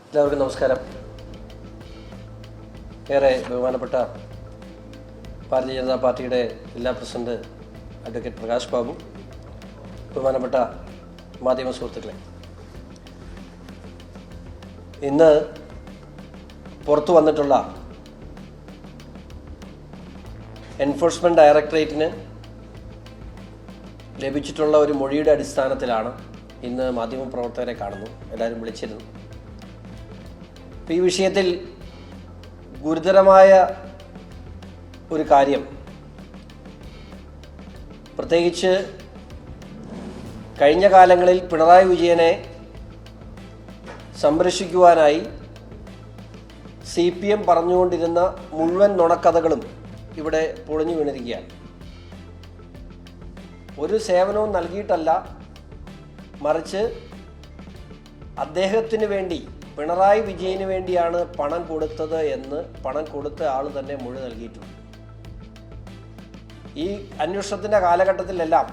എല്ലാവർക്കും നമസ്കാരം. ഏറെ ബഹുമാനപ്പെട്ട ഭാരതീയ ജനതാ പാർട്ടിയുടെ ജില്ലാ പ്രസിഡന്റ് അഡ്വക്കേറ്റ് പ്രകാശ് ബാബു, ബഹുമാനപ്പെട്ട മാധ്യമ സുഹൃത്തുക്കളെ, ഇന്ന് പുറത്തു വന്നിട്ടുള്ള എൻഫോഴ്സ്മെൻറ്റ് ഡയറക്ടറേറ്റിന് ലഭിച്ചിട്ടുള്ള ഒരു മൊഴിയുടെ അടിസ്ഥാനത്തിലാണ് ഇന്ന് മാധ്യമപ്രവർത്തകരെ കാണുന്നു. എല്ലാവരും വിളിച്ചിരുന്നു. ഈ വിഷയത്തിൽ ഗുരുതരമായ ഒരു കാര്യം, പ്രത്യേകിച്ച് കഴിഞ്ഞ കാലങ്ങളിൽ പിണറായി വിജയനെ സംരക്ഷിക്കുവാനായി CPM പറഞ്ഞുകൊണ്ടിരുന്ന മുഴുവൻ നുണക്കഥകളും ഇവിടെ പൊളിഞ്ഞു വീണിരിക്കുകയാണ്. ഒരു സേവനവും നൽകിയിട്ടല്ല, മറിച്ച് അദ്ദേഹത്തിന് വേണ്ടി, പിണറായി വിജയന് വേണ്ടിയാണ് പണം കൊടുത്തത് എന്ന് പണം കൊടുത്ത ആൾ തന്നെ മൊഴി നൽകിയിട്ടുണ്ട്. ഈ അന്വേഷണത്തിൻ്റെ കാലഘട്ടത്തിലെല്ലാം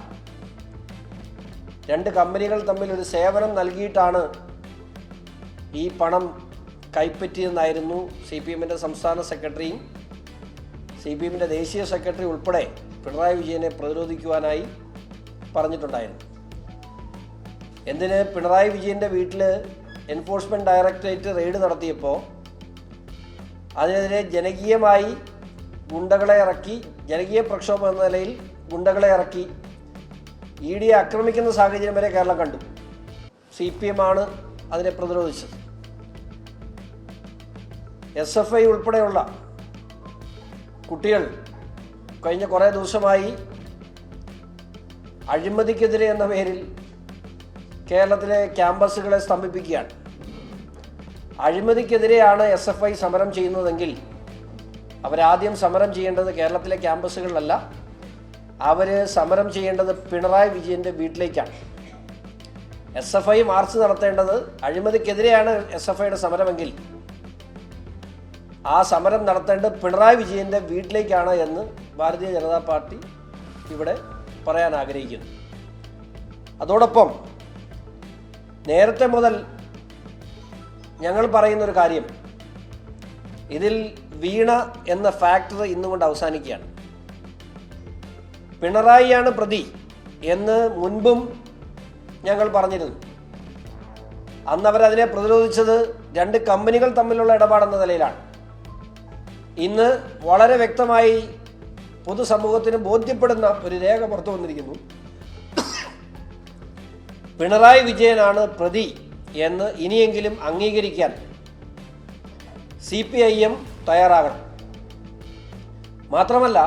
രണ്ട് കമ്പനികൾ തമ്മിൽ ഒരു സേവനം നൽകിയിട്ടാണ് ഈ പണം കൈപ്പറ്റിയെന്നായിരുന്നു CPMൻ്റെ സംസ്ഥാന സെക്രട്ടറിയും CPMൻ്റെ ദേശീയ സെക്രട്ടറി ഉൾപ്പെടെ പിണറായി വിജയനെ പ്രതിരോധിക്കുവാനായി പറഞ്ഞിട്ടുണ്ടായിരുന്നു. എന്തിന്? പിണറായി വിജയൻ്റെ വീട്ടിൽ എൻഫോഴ്സ്മെൻറ്റ് ഡയറക്ടറേറ്റ് റെയ്ഡ് നടത്തിയപ്പോൾ അതിനെതിരെ ജനകീയമായി ഗുണ്ടകളെ ഇറക്കി, ജനകീയ പ്രക്ഷോഭം എന്ന നിലയിൽ ഗുണ്ടകളെ ഇറക്കി ED ആക്രമിക്കുന്ന സാഹചര്യം വരെ കേരളം കണ്ടു. CPM ആണ് അതിനെ പ്രതിരോധിച്ചത്. SFI ഉൾപ്പെടെയുള്ള കുട്ടികൾ കഴിഞ്ഞ കുറേ ദിവസമായി അഴിമതിക്കെതിരെ എന്ന പേരിൽ കേരളത്തിലെ ക്യാമ്പസുകളെ സ്തംഭിപ്പിക്കുകയാണ്. അഴിമതിക്കെതിരെയാണ് SFI സമരം ചെയ്യുന്നതെങ്കിൽ അവരാദ്യം സമരം ചെയ്യേണ്ടത് കേരളത്തിലെ ക്യാമ്പസുകളിലല്ല, അവർ സമരം ചെയ്യേണ്ടത് പിണറായി വിജയൻ്റെ വീട്ടിലേക്കാണ്. SFI മാർച്ച് നടത്തേണ്ടത്, അഴിമതിക്കെതിരെയാണ് SFIയുടെ സമരമെങ്കിൽ ആ സമരം നടത്തേണ്ടത് പിണറായി വിജയൻ്റെ വീട്ടിലേക്കാണ് എന്ന് ഭാരതീയ ജനതാ പാർട്ടി ഇവിടെ പറയാൻ ആഗ്രഹിക്കുന്നു. അതോടൊപ്പം നേരത്തെ മുതൽ ഞങ്ങൾ പറയുന്നൊരു കാര്യം, ഇതിൽ വീണ എന്ന ഫാക്ടർ ഇന്നുകൊണ്ട് അവസാനിക്കുകയാണ്. പിണറായിയാണ് പ്രതി എന്ന് മുൻപും ഞങ്ങൾ പറഞ്ഞിരുന്നു. അന്ന് അവരതിനെ പ്രതിരോധിച്ചത് രണ്ട് കമ്പനികൾ തമ്മിലുള്ള ഇടപാടെന്ന നിലയിലാണ്. ഇന്ന് വളരെ വ്യക്തമായി പൊതുസമൂഹത്തിന് ബോധ്യപ്പെടുന്ന ഒരു രേഖ പുറത്തു വന്നിരിക്കുന്നു. പിണറായി വിജയനാണ് പ്രതി എന്ന് ഇനിയെങ്കിലും അംഗീകരിക്കാൻ CPIM തയ്യാറാകണം. മാത്രമല്ല,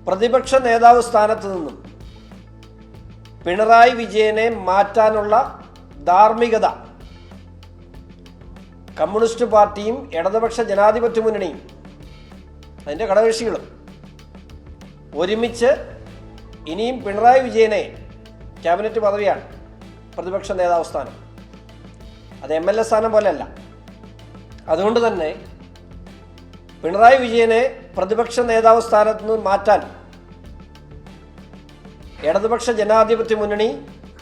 പ്രതിപക്ഷ നേതാവ് സ്ഥാനത്ത് നിന്നും പിണറായി വിജയനെ മാറ്റാനുള്ള ധാർമ്മികത കമ്മ്യൂണിസ്റ്റ് പാർട്ടിയും ഇടതുപക്ഷ ജനാധിപത്യ മുന്നണിയും അതിൻ്റെ ഘടകകക്ഷികളും ഒരുമിച്ച് ഇനിയും പിണറായി വിജയനെ, ക്യാബിനറ്റ് പദവിയാണ് പ്രതിപക്ഷ നേതാവ് സ്ഥാനം, അത് MLA സ്ഥാനം പോലെയല്ല. അതുകൊണ്ട് തന്നെ പിണറായി വിജയനെ പ്രതിപക്ഷ നേതാവ് സ്ഥാനത്ത് നിന്ന് മാറ്റാൻ ഇടതുപക്ഷ ജനാധിപത്യ മുന്നണി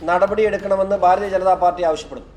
നടപടിയെടുക്കണമെന്ന് ഭാരതീയ ജനതാ പാർട്ടി ആവശ്യപ്പെടുന്നു.